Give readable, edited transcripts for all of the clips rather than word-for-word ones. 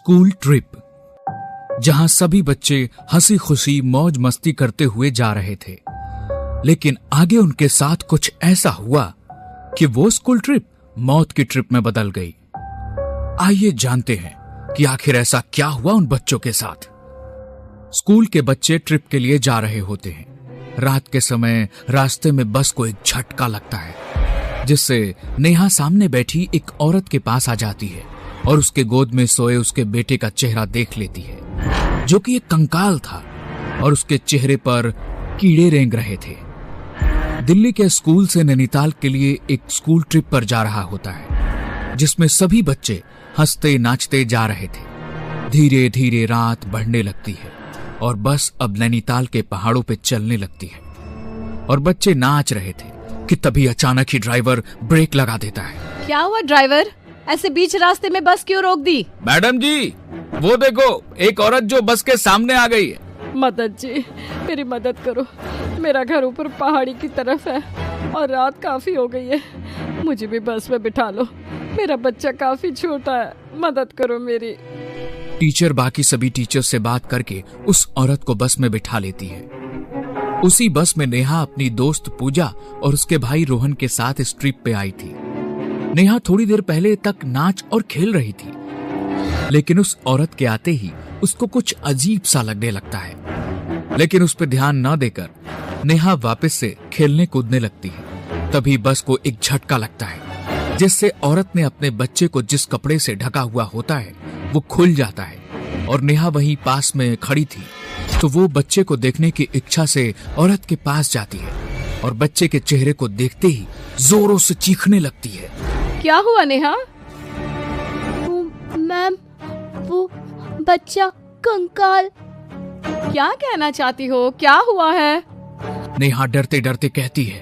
School trip, जहां सभी बच्चे हंसी खुशी मौज मस्ती करते हुए जा रहे थे। लेकिन आगे उनके साथ कुछ ऐसा हुआ कि वो स्कूल ट्रिप मौत की ट्रिप में बदल गई। आइए जानते हैं कि आखिर ऐसा क्या हुआ उन बच्चों के साथ। स्कूल के बच्चे ट्रिप के लिए जा रहे होते हैं। रात के समय रास्ते में बस को एक झटका लगता है, जिससे नेहा सामने बैठी एक औरत के पास आ जाती है और उसके गोद में सोए उसके बेटे का चेहरा देख लेती है, जो कि एक कंकाल था और उसके चेहरे पर कीड़े रेंग रहे थे। दिल्ली के स्कूल से नैनीताल के लिए एक स्कूल ट्रिप पर जा रहा होता है, जिसमें सभी बच्चे हंसते नाचते जा रहे थे। धीरे धीरे रात बढ़ने लगती है और बस अब नैनीताल के पहाड़ों पे चलने लगती है और बच्चे नाच रहे थे कि तभी अचानक ही ड्राइवर ब्रेक लगा देता है। क्या हुआ ड्राइवर, ऐसे बीच रास्ते में बस क्यों रोक दी? मैडम जी, वो देखो एक औरत जो बस के सामने आ गई है। मदद जी, मेरी मदद करो। मेरा घर ऊपर पहाड़ी की तरफ है और रात काफी हो गई है। मुझे भी बस में बिठा लो, मेरा बच्चा काफी छोटा है, मदद करो मेरी। टीचर बाकी सभी टीचर से बात करके उस औरत को बस में बिठा लेती है। उसी बस में नेहा अपनी दोस्त पूजा और उसके भाई रोहन के साथ इस ट्रिप पे आई थी। नेहा थोड़ी देर पहले तक नाच और खेल रही थी, लेकिन उस औरत के आते ही उसको कुछ अजीब सा लगने लगता है। लेकिन उस पर ध्यान न देकर नेहा वापस से खेलने कूदने लगती है। तभी बस को एक झटका लगता है, जिससे औरत ने अपने बच्चे को जिस कपड़े से ढका हुआ होता है वो खुल जाता है और नेहा वहीं पास में खड़ी थी, तो वो बच्चे को देखने की इच्छा से औरत के पास जाती है और बच्चे के चेहरे को देखते ही जोरों से चीखने लगती है। क्या हुआ नेहा? मैम, वो बच्चा कंकाल। क्या कहना चाहती हो, क्या हुआ है? नेहा डरते डरते कहती है,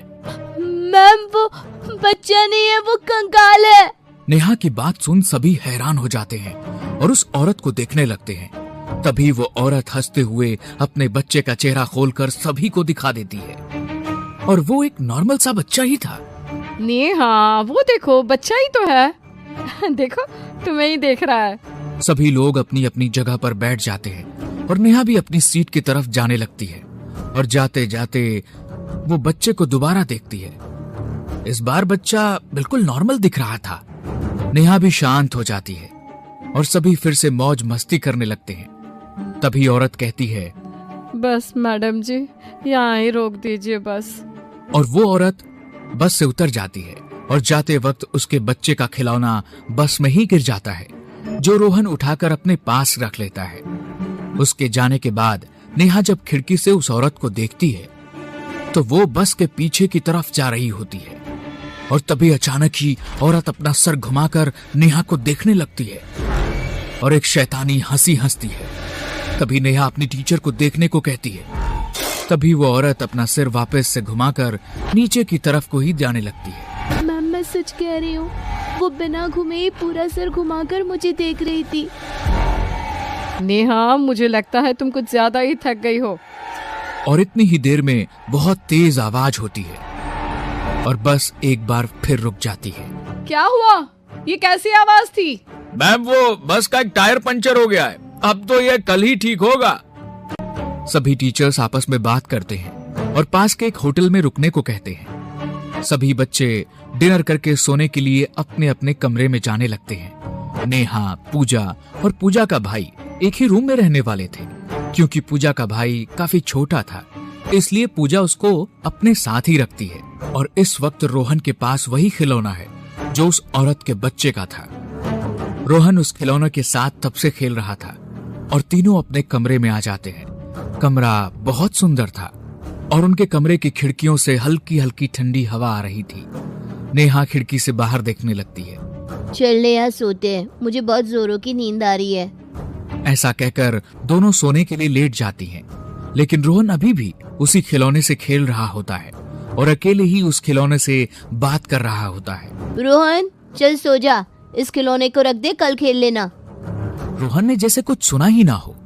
मैम वो बच्चा नहीं है, वो कंकाल है। नेहा की बात सुन सभी हैरान हो जाते हैं और उस औरत को देखने लगते हैं। तभी वो औरत हंसते हुए अपने बच्चे का चेहरा खोलकर सभी को दिखा देती है और वो एक नॉर्मल सा बच्चा ही था। नेहा, वो देखो बच्चा ही तो है। देखो, तुम्हें ही देख रहा है। सभी लोग अपनी अपनी जगह पर बैठ जाते हैं और नेहा भी अपनी सीट की तरफ जाने लगती है और जाते जाते वो बच्चे को दोबारा देखती है। इस बार बच्चा बिल्कुल नॉर्मल दिख रहा था। नेहा भी शांत हो जाती है और सभी फिर से मौज मस्ती करने लगते हैं। तभी औरत कहती है, बस मैडम जी, यहाँ ही रोक दीजिए बस। और वो औरत बस से उतर जाती है और जाते वक्त उसके बच्चे का खिलौना बस में ही गिर जाता है, जो रोहन उठाकर अपने पास रख लेता है। उसके जाने के बाद नेहा जब खिड़की से उस औरत को देखती है तो वो बस के पीछे की तरफ जा रही होती है और तभी अचानक ही औरत अपना सर घुमाकर नेहा को देखने लगती है और एक शैतानी हंसी हंसती है। तभी नेहा अपनी टीचर को देखने को कहती है। तभी वो औरत अपना सिर वापस से घुमाकर नीचे की तरफ को ही जाने लगती है। मैम, मैं सच कह रही हूँ, वो बिना घुमे ही पूरा सिर घुमाकर मुझे देख रही थी। नेहा, मुझे लगता है तुम कुछ ज्यादा ही थक गई हो। और इतनी ही देर में बहुत तेज आवाज होती है और बस एक बार फिर रुक जाती है। क्या हुआ? ये कैसी आवाज थी? मैम, वो बस का एक टायर पंचर हो गया है, अब तो ये कल ही ठीक होगा। सभी टीचर्स आपस में बात करते हैं और पास के एक होटल में रुकने को कहते हैं। सभी बच्चे डिनर करके सोने के लिए अपने अपने कमरे में जाने लगते हैं। नेहा, पूजा और पूजा का भाई एक ही रूम में रहने वाले थे। क्योंकि पूजा का भाई काफी छोटा था, इसलिए पूजा उसको अपने साथ ही रखती है। और इस वक्त रोहन के पास वही खिलौना है जो उस औरत के बच्चे का था। रोहन उस खिलौने के साथ तब से खेल रहा था और तीनों अपने कमरे में आ जाते हैं। कमरा बहुत सुंदर था और उनके कमरे की खिड़कियों से हल्की हल्की ठंडी हवा आ रही थी। नेहा खिड़की से बाहर देखने लगती है। चल यहाँ सोते हैं, मुझे बहुत जोरों की नींद आ रही है। ऐसा कहकर दोनों सोने के लिए लेट जाती हैं, लेकिन रोहन अभी भी उसी खिलौने से खेल रहा होता है और अकेले ही उस खिलौने से बात कर रहा होता है। रोहन, चल सो जा, इस खिलौने को रख दे, कल खेल लेना। रोहन ने जैसे कुछ सुना ही ना हो।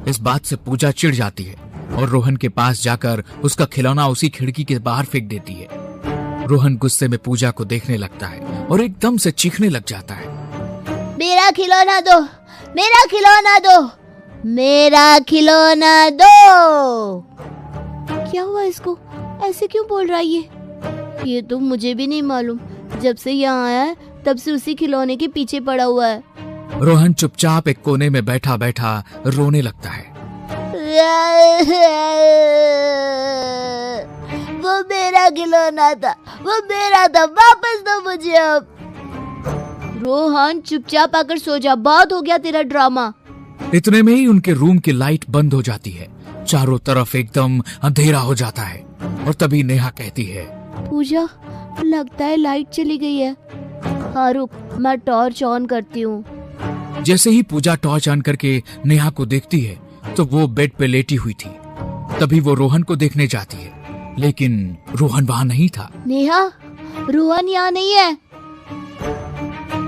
इस बात से पूजा चिढ़ जाती है और रोहन के पास जाकर उसका खिलौना उसी खिड़की के बाहर फेंक देती है। रोहन गुस्से में पूजा को देखने लगता है और एकदम से चीखने लग जाता है। मेरा खिलौना दो, मेरा खिलौना दो, मेरा खिलौना दो। क्या हुआ इसको, ऐसे क्यों बोल रहा है ये तो मुझे भी नहीं मालूम। जब से यहाँ आया है तब से उसी खिलौने के पीछे पड़ा हुआ है। रोहन चुपचाप एक कोने में बैठा बैठा रोने लगता है। वो मेरा खिलौना था, वो मेरा था, वापस दो मुझे अब। रोहन चुपचाप आकर सो जा, बहुत हो गया तेरा ड्रामा। इतने में ही उनके रूम की लाइट बंद हो जाती है। चारों तरफ एकदम अंधेरा हो जाता है और तभी नेहा कहती है, पूजा लगता है लाइट चली गई है। हाँ रुक, मैं टॉर्च ऑन करती हूँ। जैसे ही पूजा टॉर्च ऑन करके नेहा को देखती है तो वो बेड पे लेटी हुई थी। तभी वो रोहन को देखने जाती है, लेकिन रोहन वहाँ नहीं था। नेहा, रोहन यहाँ नहीं है।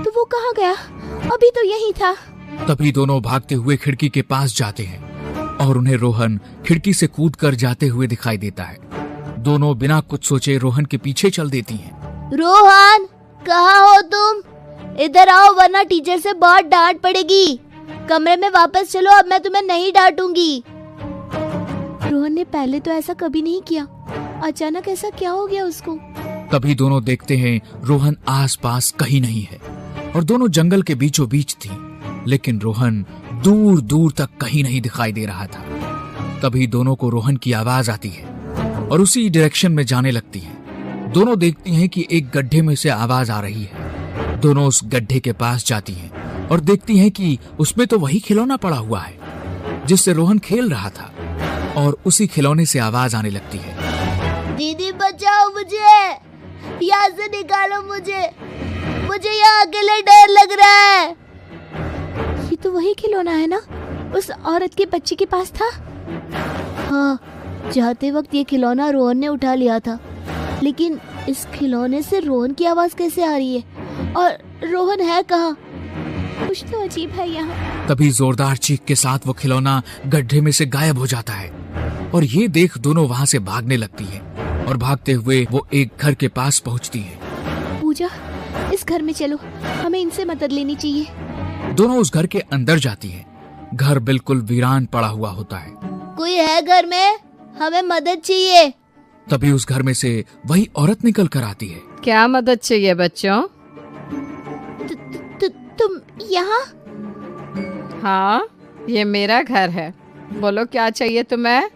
तो वो कहाँ गया? अभी तो यही था। तभी दोनों भागते हुए खिड़की के पास जाते हैं और उन्हें रोहन खिड़की से कूद कर जाते हुए दिखाई देता है। दोनों बिना कुछ सोचे रोहन के पीछे चल देती हैं। रोहन, कहाँ हो तुम? इधर आओ वरना टीचर से बहुत डांट पड़ेगी। कमरे में वापस चलो, अब मैं तुम्हें नहीं डांटूंगी। रोहन ने पहले तो ऐसा कभी नहीं किया, अचानक ऐसा क्या हो गया उसको? तभी दोनों देखते हैं रोहन आसपास कहीं नहीं है और दोनों जंगल के बीचों बीच थी, लेकिन रोहन दूर दूर तक कहीं नहीं दिखाई दे रहा था। तभी दोनों को रोहन की आवाज आती है और उसी डायरेक्शन में जाने लगती है। दोनों देखती हैं कि एक गड्ढे में से आवाज आ रही है। दोनों उस गड्ढे के पास जाती हैं और देखती हैं कि उसमें तो वही खिलौना पड़ा हुआ है जिससे रोहन खेल रहा था और उसी खिलौने से आवाज आने लगती है। दीदी बचाओ मुझे, यहाँ से निकालो मुझे, मुझे यहाँ अकेले डर लग रहा है। ये तो वही खिलौना है ना, उस औरत के बच्चे के पास था। हाँ, जाते वक्त ये खिलौना रोहन ने उठा लिया था, लेकिन इस खिलौने से रोहन की आवाज कैसे आ रही है और रोहन है कहाँ? कुछ तो अजीब है यहाँ। तभी जोरदार चीख के साथ वो खिलौना गड्ढे में से गायब हो जाता है और ये देख दोनों वहाँ से भागने लगती है और भागते हुए वो एक घर के पास पहुँचती है। पूजा, इस घर में चलो, हमें इनसे मदद लेनी चाहिए। दोनों उस घर के अंदर जाती है। घर बिल्कुल वीरान पड़ा हुआ होता है। कोई है घर में? हमें मदद चाहिए। तभी उस घर में से वही औरत निकल कर आती है। क्या मदद चाहिए बच्चों? तुम यहाँ? हाँ, ये मेरा घर है। बोलो क्या चाहिए तुम्हें?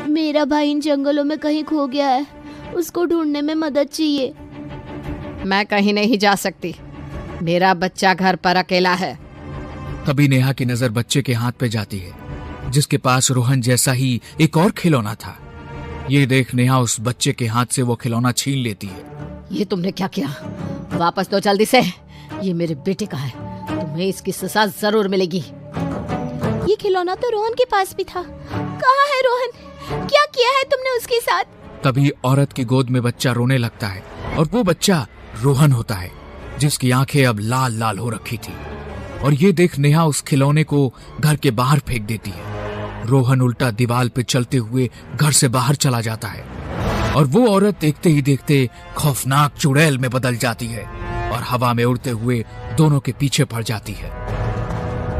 मेरा भाई इन जंगलों में कहीं खो गया है, उसको ढूंढने में मदद चाहिए। मैं कहीं नहीं जा सकती, मेरा बच्चा घर पर अकेला है। तभी नेहा की नजर बच्चे के हाथ पे जाती है जिसके पास रोहन जैसा ही एक और खिलौना था। ये देख नेहा उस बच्चे के हाथ से वो खिलौना छीन लेती है। ये तुमने क्या किया? वापस दो जल्दी से, ये मेरे बेटे का है, तुम्हें इसकी सजा जरूर मिलेगी। ये खिलौना तो रोहन के पास भी था। कहाँ है रोहन? क्या किया है तुमने उसके साथ? तभी औरत की गोद में बच्चा रोने लगता है और वो बच्चा रोहन होता है जिसकी आंखें अब लाल लाल हो रखी थी। और ये देख नेहा उस खिलौने को घर के बाहर फेंक देती है। रोहन उल्टा दीवार पे चलते हुए घर से बाहर चला जाता है और वो औरत देखते ही देखते खौफनाक चुड़ैल में बदल जाती है और हवा में उड़ते हुए दोनों के पीछे पड़ जाती है।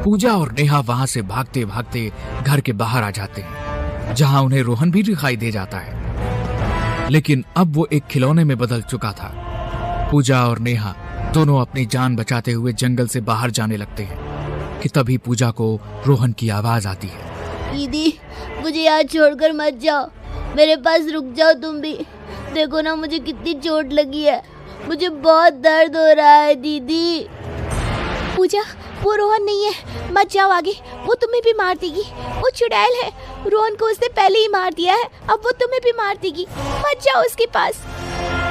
पूजा और नेहा वहां से भागते भागते घर के बाहर आ जाते हैं जहां उन्हें रोहन भी दिखाई दे जाता है, लेकिन अब वो एक खिलौने में बदल चुका था। पूजा और नेहा दोनों अपनी जान बचाते हुए जंगल से बाहर जाने लगते हैं कि तभी पूजा को रोहन की आवाज आती है। दीदी, मुझे यहाँ छोड़कर मत जाओ, मेरे पास रुक जाओ तुम भी। देखो ना मुझे कितनी चोट लगी है, मुझे बहुत दर्द हो रहा है दीदी। पूजा, वो रोहन नहीं है, मत जाओ आगे, वो तुम्हें भी मार देगी। वो चुड़ैल है, रोहन को उसने पहले ही मार दिया है, अब वो तुम्हें भी मार देगी। मत जाओ उसके पास।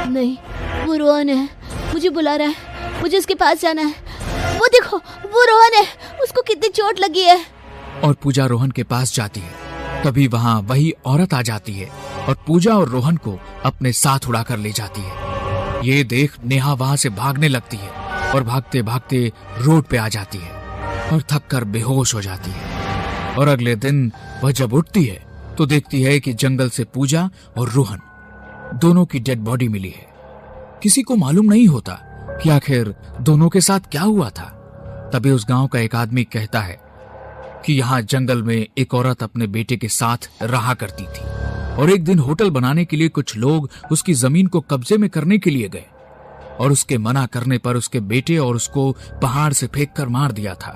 नहीं, वो रोहन है, मुझे बुला रहा है, मुझे उसके पास जाना है। वो देखो, वो रोहन है, उसको कितनी चोट लगी है। और पूजा रोहन के पास जाती है। तभी वहाँ वही औरत आ जाती है और पूजा और रोहन को अपने साथ उड़ाकर ले जाती है। ये देख नेहा वहाँ से भागने लगती है और भागते भागते रोड पे आ जाती है और थक कर बेहोश हो जाती है। और अगले दिन वह जब उठती है तो देखती है कि जंगल से पूजा और रोहन दोनों की डेड बॉडी मिली है। किसी को मालूम नहीं होता कि आखिर दोनों के साथ क्या हुआ था। तभी उस गांव का एक आदमी कहता है कि यहाँ जंगल में एक औरत अपने बेटे के साथ रहा करती थी और एक दिन होटल बनाने के लिए कुछ लोग उसकी जमीन को कब्जे में करने के लिए गए और उसके मना करने पर उसके बेटे और उसको पहाड़ से फेंककर मार दिया था।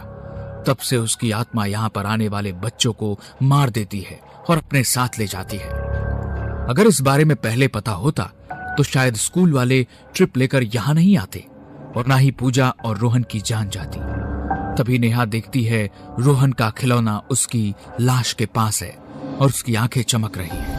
तब से उसकी आत्मा यहाँ पर आने वाले बच्चों को मार देती है और अपने साथ ले जाती है। अगर इस बारे में पहले पता होता तो शायद स्कूल वाले ट्रिप लेकर यहाँ नहीं आते और ना ही पूजा और रोहन की जान जाती। तभी नेहा देखती है रोहन का खिलौना उसकी लाश के पास है और उसकी आंखें चमक रही हैं।